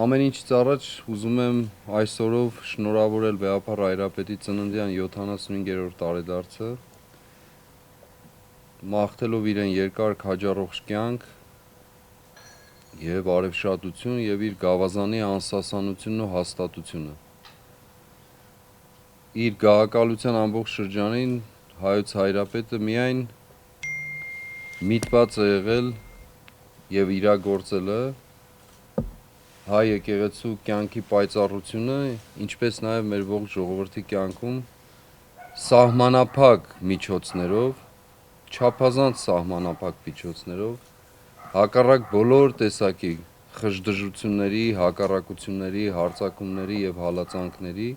Ամեն ինչից առաջ ուզում եմ այսօրով շնորհավորել Վեհափառ Հայրապետի ծննդյան 75-րդ տարեդարձը, մաղթելով իրեն երկար քաջառողջ կյանք եւ արևշատություն եւ իր գավազանի անսասանությունն ու հաստատությունը։ Իր գահակալության ամբողջ շրջանին հայոց Հայրապետը միայն միտված է եղել եւ իրագործել է հայ եկեղեցու կյանքի պայծառությունը, ինչպես նաև մեր ողջ ժողովրդի կյանքում սահմանափակ միջոցներով, չափազանց սահմանափակ միջոցներով, հակառակ բոլոր տեսակի խժդժությունների, հակառակությունների, հարձակումների եւ հալածանքների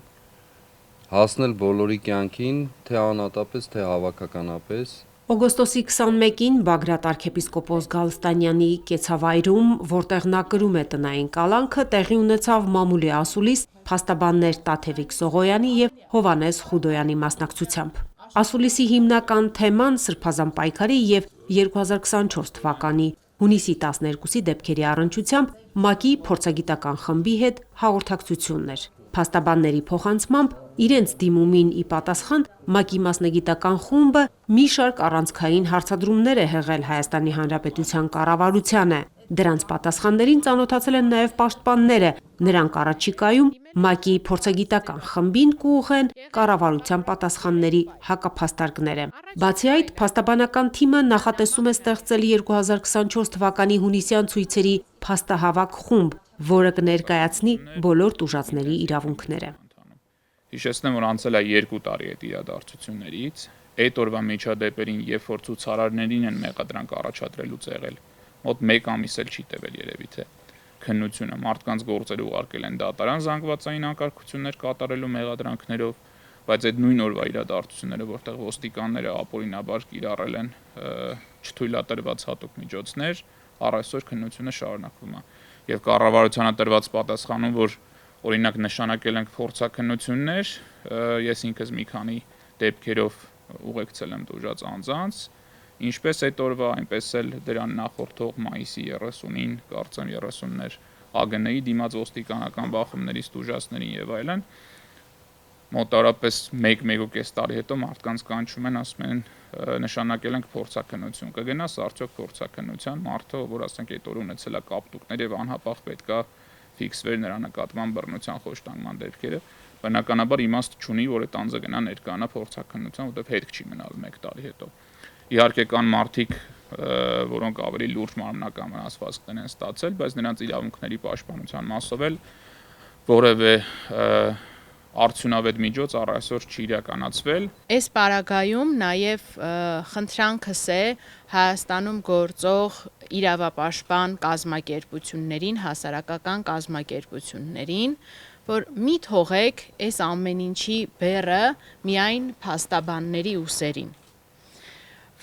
հասնել բոլորի կյանքին, թե անհատապես, թե հավաքականապես։ Օգոստոսի 21-ին Բագրատ arczepiskopos Գալստանյանի կեցավայրում, որտեղ նա կրում է տնային կալանքը, տեղի ունեցավ մամուլի ասուլիս փաստաբաններ Տաթևիկ Սողոյանի եւ Հովհաննես Խուդոյանի մասնակցությամբ։ Ասուլիսի հիմնական թեման Սրբազան պայքարի եւ 2024 թվականի հունիսի 12-ի դեպքերի առնչությամբ ՄԱԿ-ի փորձագիտական խմբի հետ հաղորդակցությունն էր։ Փաստաբանների փոխանցմամբ իրենց դիմումին ի պատասխան ՄԱԿ-ի մասնագիտական խումբը մի շարք առանցքային հարցադրումներ է հղել Հայաստանի Հանրապետության կառավարությանը։ Դրանց պատասխաններին ծանոթացել են նաև պաշտպանները, նրանք առաջիկայում ՄԱԿ-ի փորձագիտական խմբին կուղղեն կառավարության պատասխանների հակափաստարկները։ Բացի այդ, փաստաբանական թիմը նախատեսում է ստեղծել 2024 թվականի հունիսյան ցույցերի փաստահավաք խումբ, որը կներկայացնի բոլոր տուժածների իրավունքները։ Հիշեցնեմ, որ անցել է 2 տարի այդ իրադարձություններից, այդ օրվա միջադեպերին, երբ որ ցուցարարներին են մեղադրանք առաջադրելուց եղել, մոտ 1 ամիս էլ չի տևել երևի թե քննությունը, մարդկանց գործերը ուղարկել են դատարան զանգվածային անկարգություններ կատարելու մեղադրանքներով, բայց այդ նույն օրվա իրադարձությունները, որտեղ ոստիկանները ապօրինաբար կիրառել են չթույլատրված հատուկ միջոցներ, առ այսօր քննությունը շարունակվում է։ Եվ կառավարությանը տրված պատասխանում, որ օրինակ նշանակել ենք փորձաքննություններ, ես ինքս մի քանի դեպքերով ուղեկցել եմ տուժած անձանց, ինչպես այդ օրվա, այնպես էլ դրան նախորդող մայիսի 30-ին, կարծեմ 30-ներ ԱԳՆ-ի դիմաց ոստիկանական բախումներից տուժածներին եւ այլն, մոտավորապես 1-1.5 տարի հետո մարդկանց կանչում են, ասում են նշանակել ենք փորձաքննություն, կգնաս արդյոք փորձաքննության, մարդը, որ ասենք այդ օրը ունեցել է կապտուկներ եւ անհապաղ պետքա ֆիքսվեր նրա նկատմամբ բռնության խոշտանգման դեպքերը, բնականաբար իմաստ չունի, որ այդ անձը գնա ներկանա փորձաքննության, որտեղ հետք չի մնալ 1 տարի հետո։ Իհարկե կան մարդիկ, որոնք ավելի լուրջ մարմնական վնասվածքներ են ստացել, բայց նրանց իրավունքների պաշտպանության մասով էլ որևէ արդյունավետ միջոց առ այսօր չի իրականացվել։ Այս պարագայում նաև խնդրանքս է Հայաստանում գործող իրավապաշտպան կազմակերպություններին, հասարակական կազմակերպություններին, որ մի թողեք այս ամեն ինչի բեռը միայն փաստաբանների ուսերին,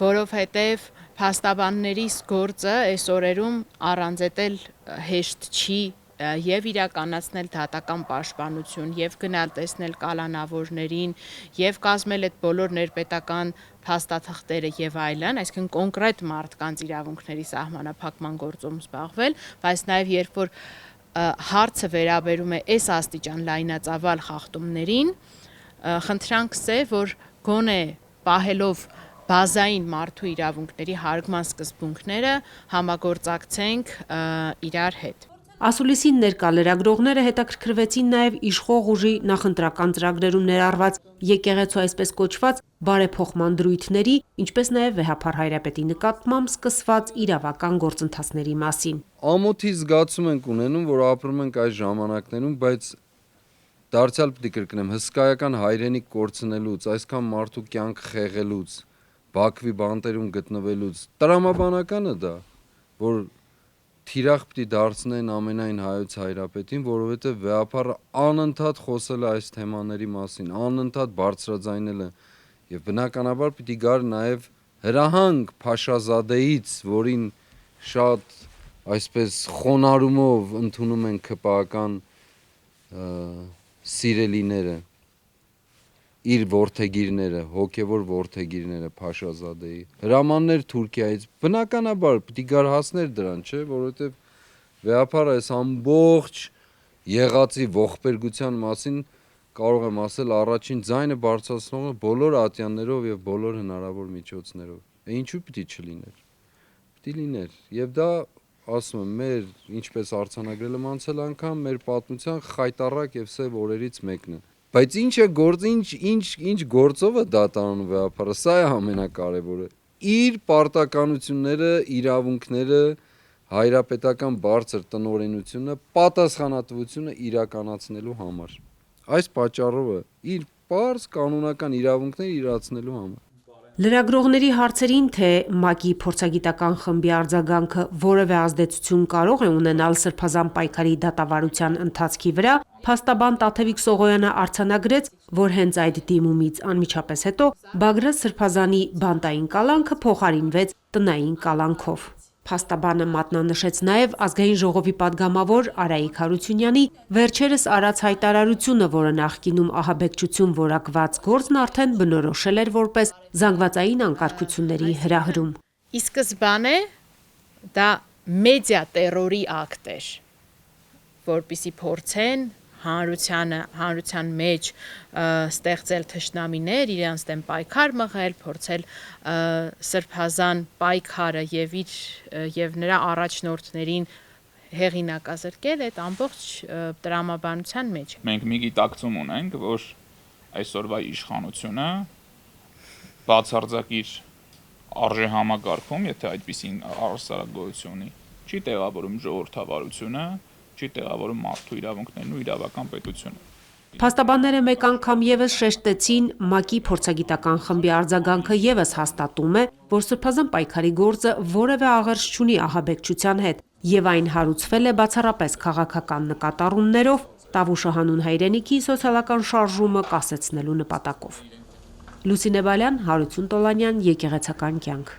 որովհետև փաստաբանների գործը այս օրերում առանձետել հեշտ չի եւ իրականացնել դատական պաշտպանություն եւ գնալ տեսնել կալանավորներին եւ կազմել այդ բոլոր ներպետական փաստաթղթերը եւ այլն, այսինքն կոնկրետ մարդկանց իրավունքների սահմանափակման գործում զբաղվել, բայց նաեւ երբ որ հարցը վերաբերում է այս աստիճան լայնածավալ խախտումներին, խնդրանքս է, որ գոնե պահելով բազային մարդու իրավունքների հարգման սկզբունքները համագործակցենք իրար հետ։ Ասուլիսին ներկա լրագրողները հետաքրքրվեցին նաև իշխող ուժի նախընտրական ծրագրերում ներառված եկեղեցու այսպես կոչված բարեփոխման դրույթների, ինչպես նաև Վեհափառ Հայրապետի նկատմամբ սկսված իրավական գործընթացների մասին։ Ամոթի զգացում ենք ունենում, որ ապրում ենք այս ժամանակներում, բայց դարձյալ պիտի կրկնեմ, հսկայական հայրենիք կորցնելուց, այսքան մարդու կյանք խեղելուց, Բաքվի բանտերում գտնվելուց, տրամաբանականը դա, որ թիրախ պիտի դարձնեն ամենայն հայոց Հայրապետին, որովհետև Վեհափառը անընդհատ խոսել է այս թեմաների մասին, անընդհատ բարձրաձայնել է եւ բնականաբար պիտի գար նաեւ հրահանգ Փաշազադեից, որին շատ այսպես խոնարհումով ընդունում են ՔՊԱ-կան սիրելիները, իր որդեգիրները, հոգևոր որդեգիրները Փաշազադեի, հրամաններ Թուրքիայից, բնականաբար պիտի գար հասներ դրան, չէ, որովհետև Վեհափառը այս ամբողջ եղածի ողբերգության մասին կարող եմ ասել առաջին ձայնը բարձրացնողը բոլոր ատյաններով եւ բոլոր հնարավոր միջոցներով։ Ինչու պիտի չլիներ։ Պիտի լիներ։ Եվ դա ասում եմ, մեր ինչպես արձանագրել եմ անցել անգամ, մեր պատմության խայտառակ եւ սև օրերից մեկն է։ Բայց ինչ գործով է դատարանում վեհապարը, սա է ամենակարևորը։ Իր պարտականությունները, իրավունքները, հայրապետական բարձր տնօրենությունը, պատասխանատվությունը իրականացնելու համար։ Այս պատճառով է իր պարզ կանոնական իրավունքները իրացնելու համար։ Լրագրողների հարցերին, թե ՄԱԿ-ի փորձագիտական խմբի արձագանքը որևէ ազդեցություն կարող է ունենալ Սրբազան պայքարի դատավարության ընթացքի վրա, փաստաբան Տաթևիկ Սողոյանը արձանագրեց, որ հենց այդ դիմումից անմիջապես հետո Բագրատ Սրբազանի բանտային կալանքը փոխարինվեց տնային կալանքով։ Փաստաբանը մատնանշեց նաև Ազգային ժողովի падգամավոր Արայիկ Հարությունյանի վերջերս արած հայտարարությունը, որը նախկինում ահաբեկչություն որակված գործն արդեն բնորոշել էր որպես զանգվածային անկարգությունների հրահրում։ Ի սկզբանե դա մեդիա տերորի ակտ էր, որպեսզի փորձեն հանրության մեջ ստեղծել թշնամիներ, իրենց դեմ պայքար մղել, փորձել Սրբազան պայքարը եւ նրա առաջնորդներին հեղինակազրկել այդ ամբողջ տրամաբանության մեջ։ Մենք մի գիտակցում ունենք, որ այսօրվա իշխանությունը բացարձակ իր արժե համակարգում, եթե այդպիսին առասարակ ունի, չի տեղավորում ժողովրդավարությունը, չի տեղավորում մարդու իրավունքներն ու իրավական պետությունը։ Փաստաբանները մեկ անգամ եւս շեշտեցին ՄԱԿ-ի փորձագիտական խմբի արձագանքը եւս հաստատում է, որ Սրբազան պայքարի գործը որևէ աղերս չունի ահաբեկչության հետ եւ այն հարուցվել է բացառապես քաղաքական նկատառումներով Տավուշը հանուն հայրենիքի սոցիալական շարժումը կասեցնելու նպատակով։ Լուսինե Բալյան, Հարություն Տոլանյան, Եկեղեցական կյանք։